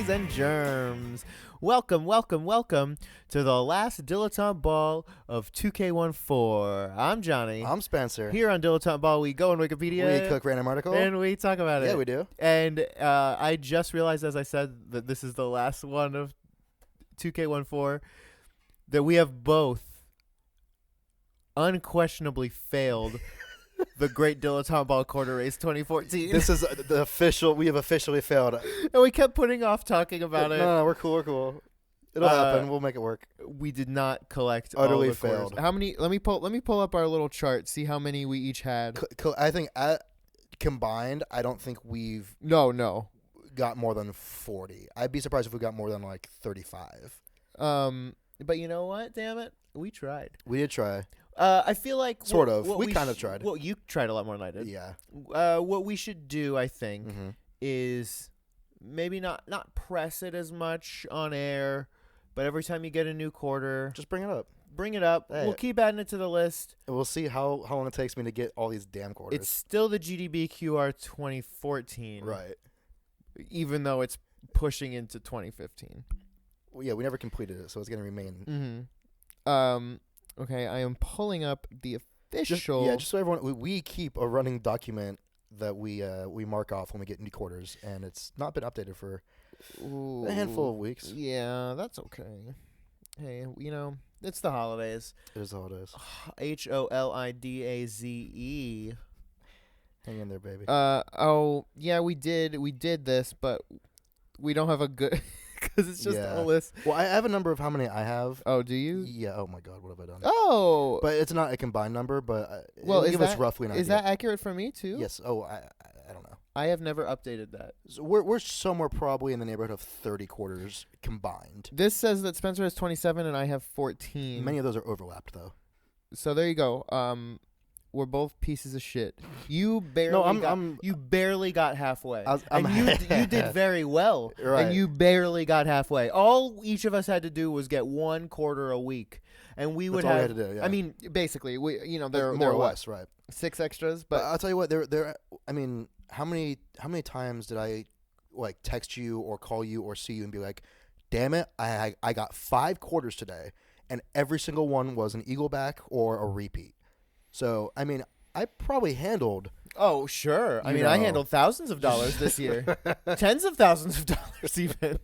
ladies and germs. Welcome to the last Dilettante Ball of 2K14. I'm Johnny. I'm Spencer. Here on Dilettante Ball, we go on Wikipedia. We click random article. And we talk about it. Yeah, we do. And I just realized, as I said, that this is the last one of 2K14, that we have both unquestionably failed the Great Dilettante Ball Quarter Race 2014. This is the official. We have officially failed. And we kept putting off talking about it. No, we're cool. It'll happen. We'll make it work. We did not collect Utterly all the quarters. failed. How many? Let me pull up our little chart. See how many we each had. I think combined, I don't think we've No. got more than 40. I'd be surprised if we got more than like 35. But you know what? Damn it, we tried. We did try. I feel like Sort of. We kind of tried. Well, you tried a lot more than I did. Yeah. What we should do, I think, Mm-hmm. is maybe not press it as much on air, but every time you get a new quarter, Just bring it up. bring it up. Hey. We'll keep adding it to the list. And we'll see how long it takes me to get all these damn quarters. It's still the GDB QR 2014, right. even though it's pushing into 2015. Well, yeah, we never completed it, so it's going to remain. Mm-hmm. Okay, I am pulling up the official. Just so everyone, we keep a running document that we mark off when we get new quarters, and it's not been updated for a handful of weeks. Yeah, that's okay. Hey, it's the holidays. It is all it is. HOLIDAZE. Hang in there, baby. Yeah, we did this, but we don't have a good because it's just a list. Well, I have a number of how many I have. Oh, do you? Yeah. Oh my God, what have I done? Oh, But it's not a combined number. But well, give us roughly an idea. Is that accurate for me too? Yes. Oh, I don't know. I have never updated that. So we're somewhere probably in the neighborhood of 30 quarters combined. This says that Spencer has 27 and I have 14. Many of those are overlapped though. So there you go. We're both pieces of shit. You barely you barely got halfway. You did very well. Right. And you barely got halfway. All each of us had to do was get one quarter a week. And we would That's all have we had to do, yeah. I mean, basically, there more or were less, right? 6 extras, But but I'll tell you what, I mean, how many times did I like text you or call you or see you and be like, "Damn it, I got 5 quarters today," and every single one was an eagleback or a repeat. So I mean, I probably handled. oh, sure. I mean, I handled thousands of dollars this year. Tens of thousands of dollars even.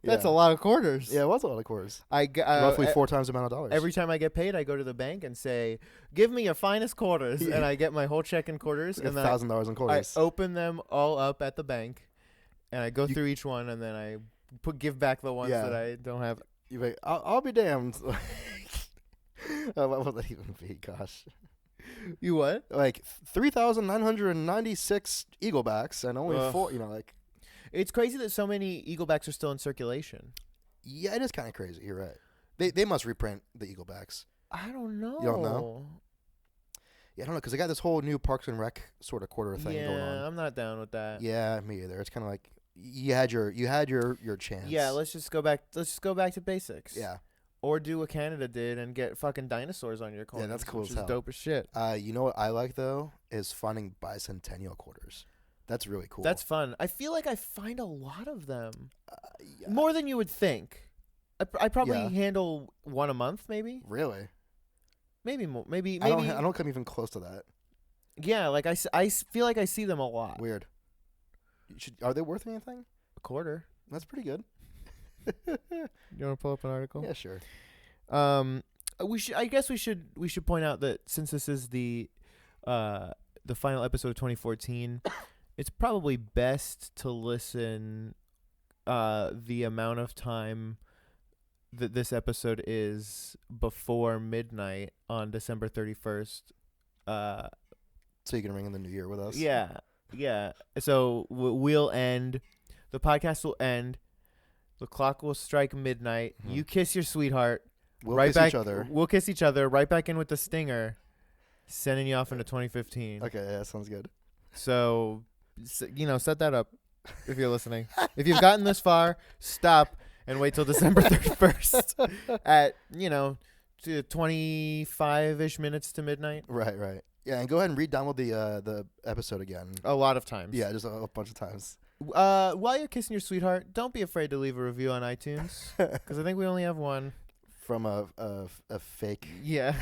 That's a lot of quarters. Yeah, it was a lot of quarters. Roughly Roughly 4 times the amount of dollars. Every time I get paid, I go to the bank and say, "Give me your finest quarters," and I get my whole check in quarters. like and then $1,000 in quarters. I open them all up at the bank, and I go through each one, and then I give back the ones that I don't have. You're like, I'll be damned. What would that even be? Gosh. You what? Like 3,996 eaglebacks and only 4. Like. It's crazy that so many eaglebacks are still in circulation. Yeah, it is kind of crazy. You're right. They must reprint the eaglebacks. I don't know. You don't know? Yeah, I don't know, because they got this whole new Parks and Rec sort of quarter thing going on. Yeah, I'm not down with that. Yeah, me either. It's kind of like you had your chance. Yeah, let's just go back to basics. Yeah. Or do what Canada did and get fucking dinosaurs on your coins. Yeah, that's cool which as is hell. dope as shit. You know what I like though is finding bicentennial quarters. That's really cool. That's fun. I feel like I find a lot of them. Yeah. More than you would think. I probably handle one a month, maybe. Really? Maybe more. Maybe. I don't come even close to that. Yeah, like I feel like I see them a lot. Weird. Are they worth anything? A quarter. That's pretty good. You want to pull up an article? Yeah, sure. I guess we should point out that since this is the final episode of 2014, it's probably best to listen the amount of time that this episode is before midnight on December 31st. So you can ring in the new year with us. Yeah. So we'll end. The podcast will end. The clock will strike midnight. Mm-hmm. You kiss your sweetheart. We'll right kiss back, each other. We'll kiss each other. Right back in with the stinger, sending you off into 2015. Okay, yeah, that sounds good. So, set that up if you're listening. If you've gotten this far, stop and wait till December 31st at 25-ish minutes to midnight. Right. Yeah, and go ahead and re-download the episode again. A lot of times. Yeah, just a bunch of times. While you're kissing your sweetheart, don't be afraid to leave a review on iTunes because I think we only have one. From a fake. Yeah.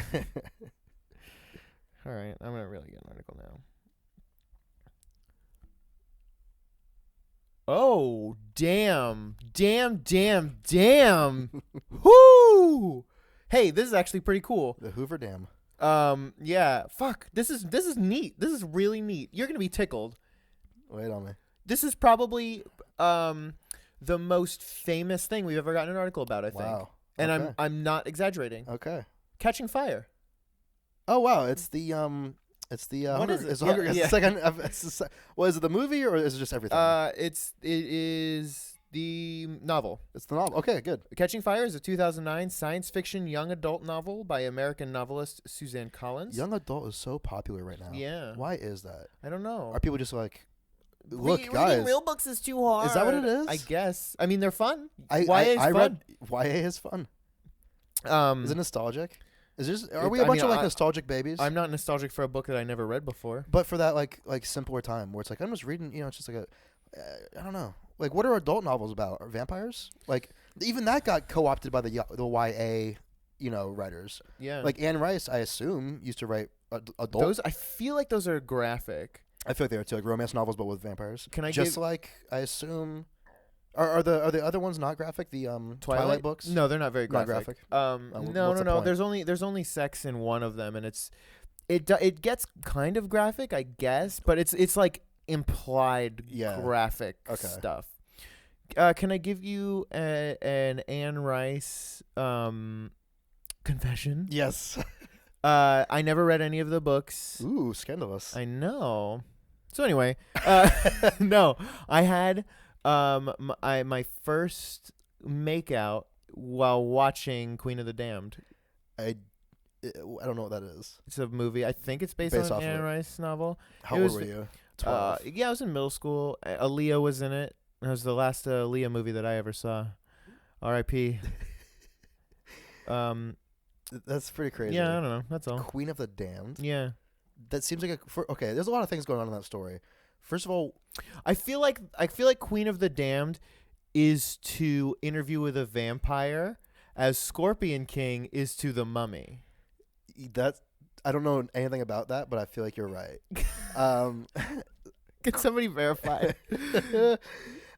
All right, I'm gonna really get an article now. Oh, damn. Whoo! Hey, this is actually pretty cool. The Hoover Dam. Yeah. Fuck. This is neat. This is really neat. You're gonna be tickled. Wait on me. This is probably the most famous thing we've ever gotten an article about, I think. Wow. And Okay. I'm not exaggerating. Okay. Catching fire. Oh wow! It's the What is it? It's Hunger. Yeah, It's yeah. the second. Well, is it the movie or is it just everything? It is the novel. It's the novel. Okay, good. Catching Fire is a 2009 science fiction young adult novel by American novelist Suzanne Collins. Young adult is so popular right now. Yeah. Why is that? I don't know. Are people just like, look, Reading guys? real books is too hard. Is that what it is? I guess. I mean, they're fun. I YA is fun. read YA is fun. Is it nostalgic? Is this? Are we a bunch of like nostalgic babies? I'm not nostalgic for a book that I never read before. But for that like simpler time where it's like I'm just reading, it's just like I don't know. Like what are adult novels about? Are vampires? Like even that got co-opted by the YA, writers. Yeah. Like Anne Rice, I assume, used to write adult. Those I feel like those are graphic. I feel like they are too, like romance novels but with vampires. Can I just like I assume are the other ones not graphic? The Twilight books? No, they're not very Not graphic. graphic? No. what's the point? There's only sex in one of them, and it gets kind of graphic, I guess, but it's like implied graphic stuff. Can I give you an Anne Rice confession? Yes. I never read any of the books. Ooh, scandalous. I know. So anyway, no, I had my first makeout while watching Queen of the Damned. I don't know what that is. It's a movie. I think it's based Based on off an of Anne it. Rice novel. How It old was- were you? 12. Yeah, I was in middle school. Aaliyah was in it. It was the last Aaliyah movie that I ever saw. R.I.P. That's pretty crazy. Yeah, I don't know. That's all. Queen of the Damned. Yeah. That seems like okay. There's a lot of things going on in that story. First of all, I feel like Queen of the Damned is to Interview with a Vampire as Scorpion King is to The Mummy. I don't know anything about that, but I feel like you're right. Can somebody verify?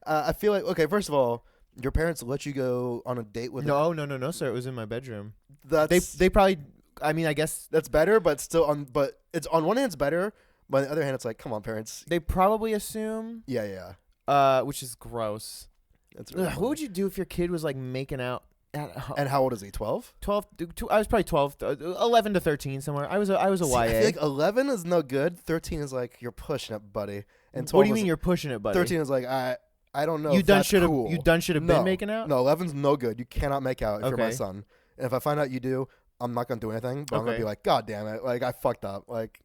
I feel like first of all, your parents let you go on a date with No, sir. It was in my bedroom. That's They probably. I mean, I guess that's better, but still but it's on one hand it's better, but on the other hand it's like, come on, parents. they probably assume. Yeah. Which is gross. That's really What would you do if your kid was like making out at home? And how old is he? 12? 12. I was probably 12, 11 to 13 somewhere. I was a See, YA. I feel like 11 is no good. 13 is like you're pushing it, buddy. And 12 What do you is- mean you're pushing it, buddy? 13 is like I don't know. You if done that's should have. cool. You done should have No. been making out. No, 11's no good. You cannot make out if you're my Okay. son. And if I find out you do, I'm not gonna do anything. But I'm gonna Okay. be like, God damn it! Like I fucked up. Like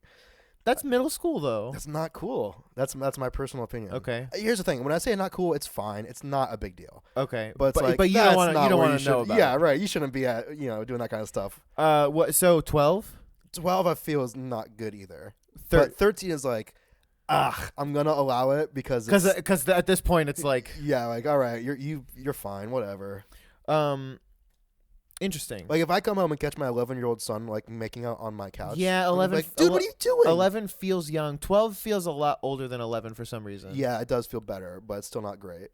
That's middle school though. that's not cool. That's my personal opinion. Okay. Here's the thing: when I say not cool, it's fine. It's not a big deal. Okay. But it's like, you that's don't want not to where know should- about. Yeah, right. You shouldn't be at doing that kind of stuff. What? So 12. 12, I feel, is not good either. Thir- But 13 is like, I'm gonna allow it because Because at this point it's like yeah, like all right, you're fine, whatever. interesting. Like if I come home and catch my 11-year-old son like making out on my couch, Yeah, I'm 11 Like, dude, what are you doing? 11 feels young. 12 feels a lot older than 11 for some reason. Yeah, it does feel better, but it's still not great.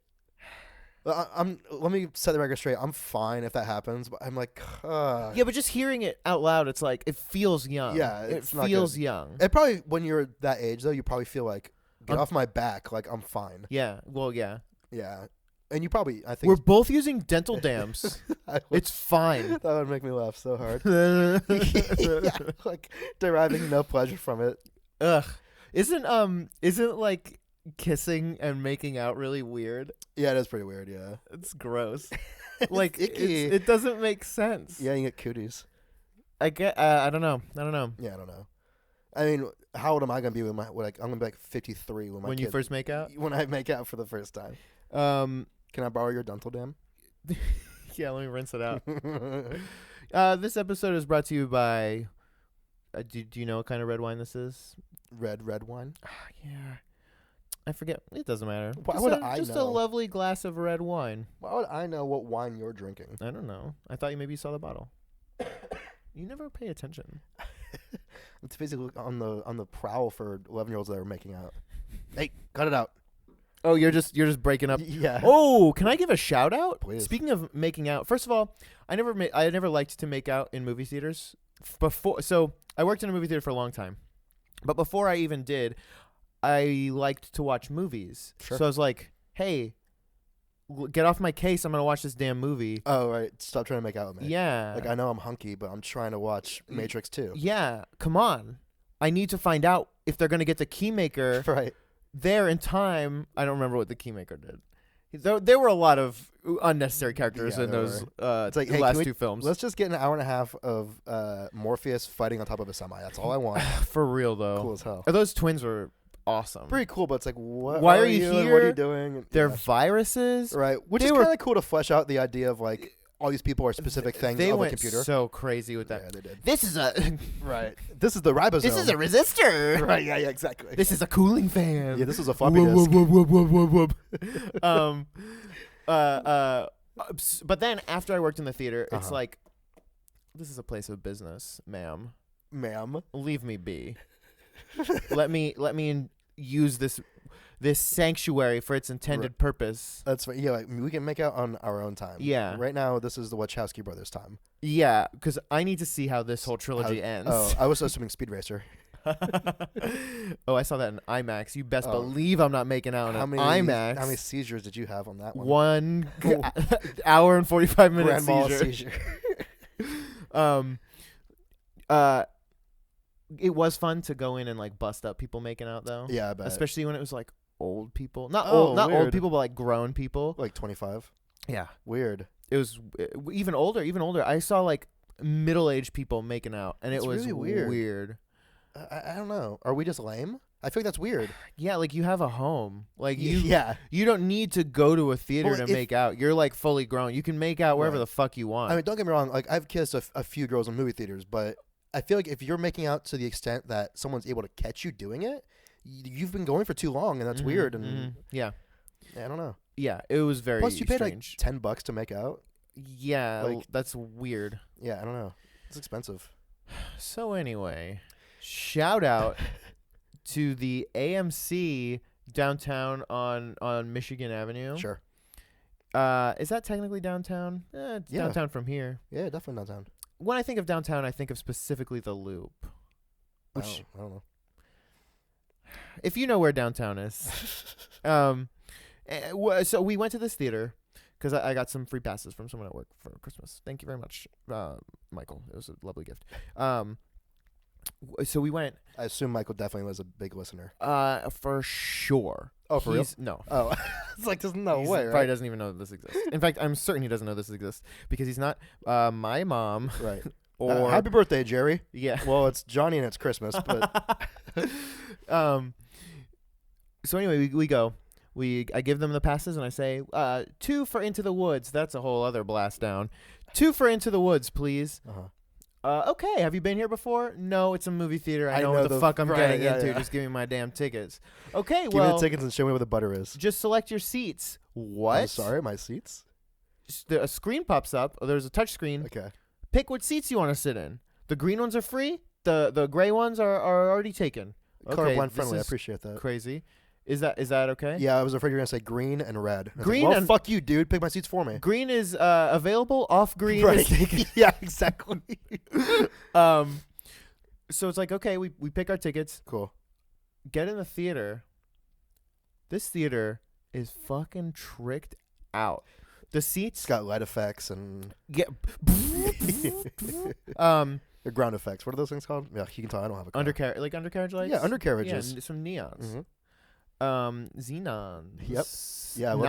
Let me set the record straight. I'm fine if that happens, but I'm like, Yeah, but just hearing it out loud, it's like it feels young. Yeah, it it's not feels good. young. It probably when you're that age though, you probably feel like get I'm- off my back, like I'm fine. Yeah. Well, yeah. Yeah, and you probably I think We're both using dental dams. It's fine. that would make me laugh so hard. Yeah, like deriving no pleasure from it. Ugh. Isn't like kissing and making out really weird? Yeah, it is pretty weird. Yeah, It's gross. Like icky. it doesn't make sense. Yeah, you get cooties. I get. I don't know. Yeah, I don't know. I mean, how old am I gonna be I'm gonna be like 53 when my When you kid- first make out. when I make out for the first time. Can I borrow your dental dam? Yeah. Let me rinse it out. This episode is brought to you by. Do you know what kind of red wine this is? Red wine. Yeah. I forget. It doesn't matter. Why just would a, I just know? a lovely glass of red wine. Why would I know what wine you're drinking? I don't know. I thought maybe you saw the bottle. You never pay attention. It's basically on the prowl for 11-year-olds that are making out. Hey, cut it out. Oh, you're just breaking up. Yeah. Oh, can I give a shout out? Please. Speaking of making out, first of all, I never liked to make out in movie theaters before. So I worked in a movie theater for a long time, but before I even did, I liked to watch movies. Sure. So I was like, hey, get off my case. I'm gonna watch this damn movie. Oh, right. Stop trying to make out with me. Yeah. Like, I know I'm hunky, but I'm trying to watch Matrix 2. Yeah. Come on. I need to find out if they're gonna get the keymaker Right. there in time. I don't remember what the keymaker did. There were a lot of unnecessary characters Yeah, in there those It's like, hey, last can we- two films. Let's just get an hour and a half of Morpheus fighting on top of a semi. That's all I want. For real though. Cool as hell. Those twins were awesome. Pretty cool, but it's like, what? Why are you you and What are here? you doing? And- They're yeah. viruses. Right. Which They is were- kind of cool to flesh out the idea of like all these people are specific things They of a went computer. so crazy with that. Yeah, they did. This is a Right. This is the ribosome. this is a resistor. Right. Yeah. Yeah. Exactly. This is a cooling fan. Yeah. This is a floppy Whoop, disk. whoop, whoop, whoop, whoop, whoop, whoop. But then after I worked in the theater, it's Uh-huh. like, this is a place of business, ma'am. Ma'am. Leave me be. let me use this sanctuary for its intended purpose. That's right. Yeah. Like, we can make out on our own time. Yeah. Right now, this is the Wachowski brothers' time. Yeah, because I need to see how this whole trilogy ends. Oh, I was assuming Speed Racer. Oh, I saw that in IMAX. You best Oh. believe I'm not making out in an IMAX. How many seizures did you have on that one? One hour and 45 minutes Grand mal seizure. seizure. It was fun to go in and like bust up people making out though. Yeah, I bet. Especially when it was like old people, not Oh, old weird. people, but like grown people. Like 25. Yeah, Weird. it was even older. I saw like middle-aged people making out, and That's it was really weird. weird. I don't know. Are we just lame? I feel like that's weird. Yeah, like you have a home. Like you Yeah. you don't need to go to a theater Well, to if- make out. You're like fully grown. You can make out wherever Right. the fuck you want. I mean, don't get me wrong. Like, I've kissed a few girls in movie theaters, but I feel like if you're making out to the extent that someone's able to catch you doing it, you've been going for too long, and that's Mhm, weird. And mhm. Yeah. I don't know. Yeah, it was very Plus, you paid strange. like $10 to make out. Yeah, like- that's weird. Yeah, I don't know. It's expensive. So anyway, shout out to the AMC downtown on Michigan Avenue. Sure. Is that technically downtown? It's Yeah. downtown from here. Yeah, definitely downtown. When I think of downtown, I think of specifically the Loop. Which, I don't know. if you know where downtown is, so we went to this theater because I got some free passes from someone at work for Christmas. Thank you very much, Michael. It was a lovely gift. So we went. I assume Michael definitely was a big listener. For sure. Oh, for real? No. Oh, it's like there's no He way, probably right? doesn't even know that this exists. In fact, I'm certain he doesn't know this exists because he's not my mom Right. or Happy birthday, Jerry. yeah. Well, it's Johnny and it's Christmas, but So anyway, we go. I give them the passes and I say, 2 for Into the Woods. That's a whole other blast down. 2 for Into the Woods, please. Okay. Have you been here before? No, it's a movie theater. I know what the fuck I'm getting into. yeah. Just give me my damn tickets. Okay, Give me well, the tickets and show me where the butter is. just select your seats. What? I'm sorry, my seats. A screen pops up. There's a touch screen. Okay. Pick what seats you want to sit in. The green ones are free. The gray ones are already taken. Okay, Colorblind this friendly. I is appreciate that. crazy. Is that okay? Yeah, I was afraid you were gonna say green and red. And I was Green like, well, and- fuck you, dude. Pick my seats for me. Green is available. Off green Right. is taken. Yeah, exactly. So it's like, okay, we pick our tickets. Cool. Get in the theater. This theater is fucking tricked out. The seats It's got light effects and get or ground effects. What are those things called? Yeah, you can tell I don't have a car. undercarriage lights. Yeah, undercarriages. Yeah, some neons. Mhm. Xenons. Yep. Yeah, I love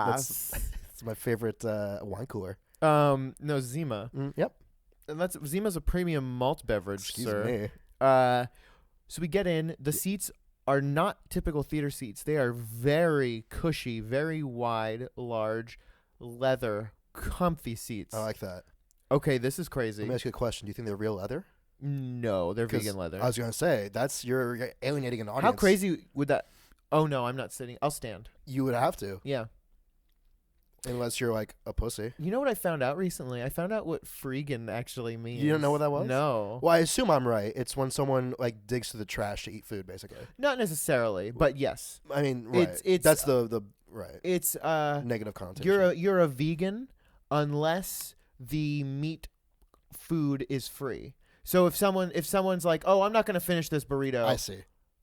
that. Nas. It's my favorite wine cooler. No, Zima. Yep. And Zima's a premium malt beverage, Excuse sir. me. So we get in. The seats are not typical theater seats. They are very cushy, very wide, large, leather, comfy seats. I like that. Okay, this is crazy. Let me ask you a question. Do you think they're real leather? No, they're 'Cause vegan leather. I was gonna say you're alienating an audience. How crazy would that? Oh no, I'm not sitting. I'll stand. You would have to, Yeah. unless you're like a pussy. You know what I found out recently? I found out what freegan actually means. You don't know what that was? No. Well, I assume I'm right. It's when someone like digs through the trash to eat food, basically. Not necessarily, but yes. I mean, right. It's That's the right. It's Negative connotation. you're a vegan unless the meat food is free. So if someone's like, "Oh, I'm not going to finish this burrito." I see.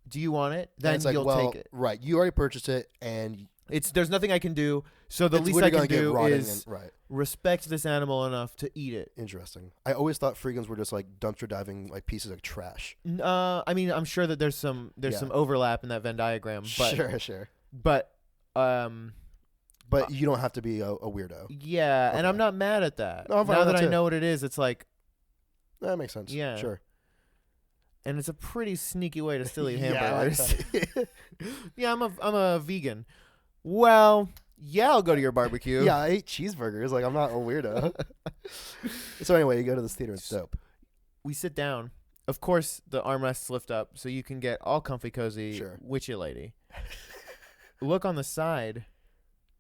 Do you want it? And Then it's like, you'll well, take it. right. You already purchased it, and There's nothing I can do. So the it's least literally I can gonna get do rotting is right. respect this animal enough to eat it. Interesting. I always thought freegans were just like dumpster diving like pieces of trash. I mean, I'm sure that there's some overlap in that Venn diagram, but Sure. but But you don't have to be a weirdo. yeah, and Okay. I'm not mad at that. No, I'm fine now with that that I too. know what it is, it's like, That makes sense. Yeah. Sure. and it's a pretty sneaky way to still eat Yeah, I like hamburgers. Yeah, I'm a vegan. Well, yeah, I'll go to your barbecue. Yeah, I ate cheeseburgers. Like, I'm not a weirdo. So anyway, you go to this theater. It's dope. We sit down. Of course, the armrests lift up so you can get all comfy cozy, Sure. witchy lady. Look on the side.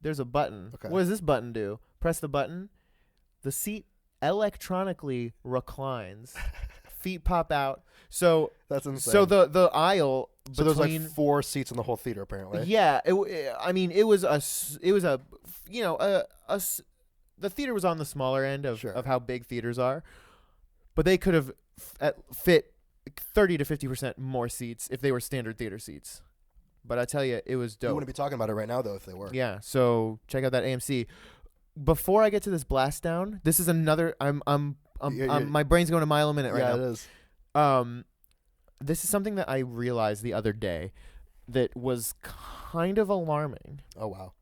There's a button. Okay. What does this button do? Press the button. The seat electronically reclines. Feet pop out. So That's insane. so the aisle So there's like between 4 seats in the whole theater, apparently. yeah, I mean it was a you know the theater was on the smaller end of Sure. how big theaters are, but they could have fit 30 to 50% more seats if they were standard theater seats. But I tell you, it was You dope. wouldn't be talking about it right now, though, if they were. Yeah, so check out that AMC. Before I get to this blast down, this is another. My brain's going a mile a minute right Yeah, now. it is. This is something that I realized the other day that was kind of alarming. Oh, wow.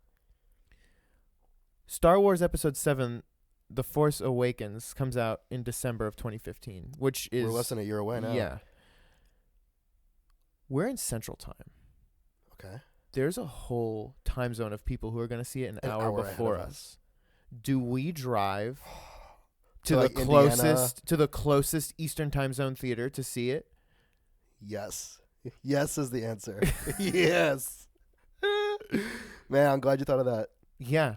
Star Wars Episode 7, The Force Awakens, comes out in December of 2015, which is... We're less than a year away now. Yeah. We're in Central Time. Okay. There's a whole time zone of people who are going to see it an hour hour ahead before of us. Do we drive To, to like, the closest Eastern Time Zone theater to see it? Yes. Yes is the answer. Yes. Man, I'm glad you thought of that. Yeah.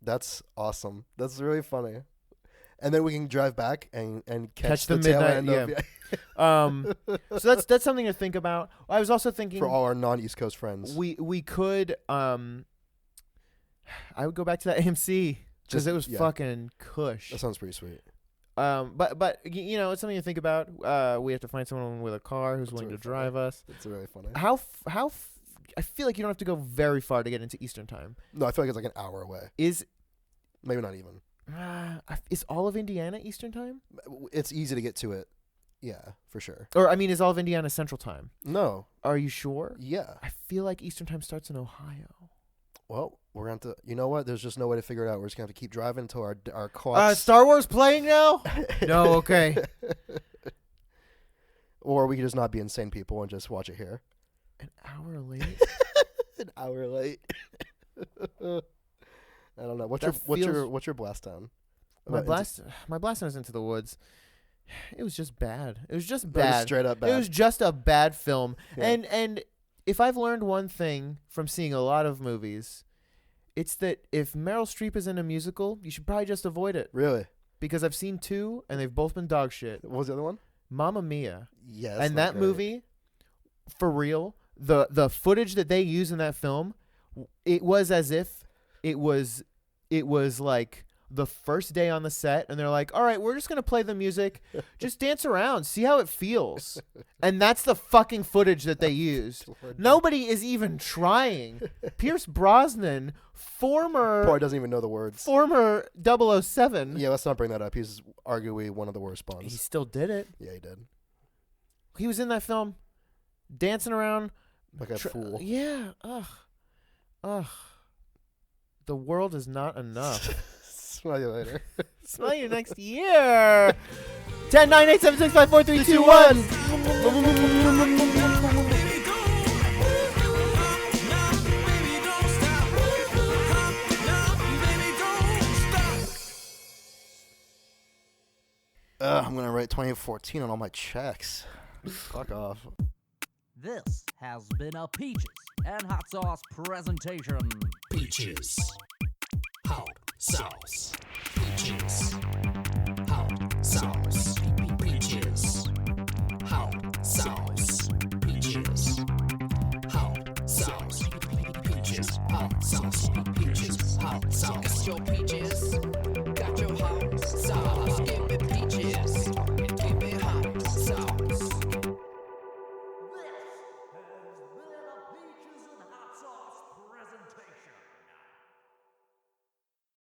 That's awesome. That's really funny. And then we can drive back and catch the tail midnight- end of So that's something to think about. I was also thinking for all our non-East Coast friends. we could I would go back to that AMC because Just- it was yeah. fucking cush. That sounds pretty sweet. But you know, it's something to think about. We have to find someone with a car who's That's willing really to drive us. It's really funny. I feel like you don't have to go very far to get into Eastern Time. No, I feel like it's like an hour away. Maybe not even. Is all of Indiana Eastern Time? It's easy to get to it. Yeah, for sure. Or I mean, is all of Indiana Central Time? No. Are you sure? Yeah. I feel like Eastern Time starts in Ohio. Well, we're going to... You know what? There's just no way to figure it out. We're just going to have to keep driving until our clocks... Star Wars playing now? No, okay. Or we could just not be insane people and just watch it here. An hour late? An hour late. I don't know. What's your blast down? My blast was Into the Woods. It was just bad. It was just That bad. is straight up bad. It was just a bad film. Yeah. And if I've learned one thing from seeing a lot of movies, it's that if Meryl Streep is in a musical, you should probably just avoid it. Really? Because I've seen 2 and they've both been dog shit. What was the other one? Mamma Mia. Yes. And that movie, for real, the footage that they use in that film, it was as if it was like the first day on the set, and they're like, all right, we're just going to play the music. Just dance around. See how it feels. And that's the fucking footage that they used. Nobody is even trying. Pierce Brosnan, Probably doesn't even know the words. former 007. Yeah, let's not bring that up. He's arguably one of the worst He Bonds. still did it. Yeah, he did. He was in that film dancing around. Like a fool. Yeah. Ugh. The world is not enough. Smell you later. Smell you next year. 10, 9, 8, 7, 6, 5, 4, 3, 2, 1. I'm going to write 2014 on all my checks. Fuck off. This has been a Peaches and hot sauce presentation. Peaches. Hot sauce. Peaches. Hot sauce. Peaches. Hot sauce. Peaches. Hot sauce. Peaches. Hot sauce. Peaches. Hot sauce. Got your peaches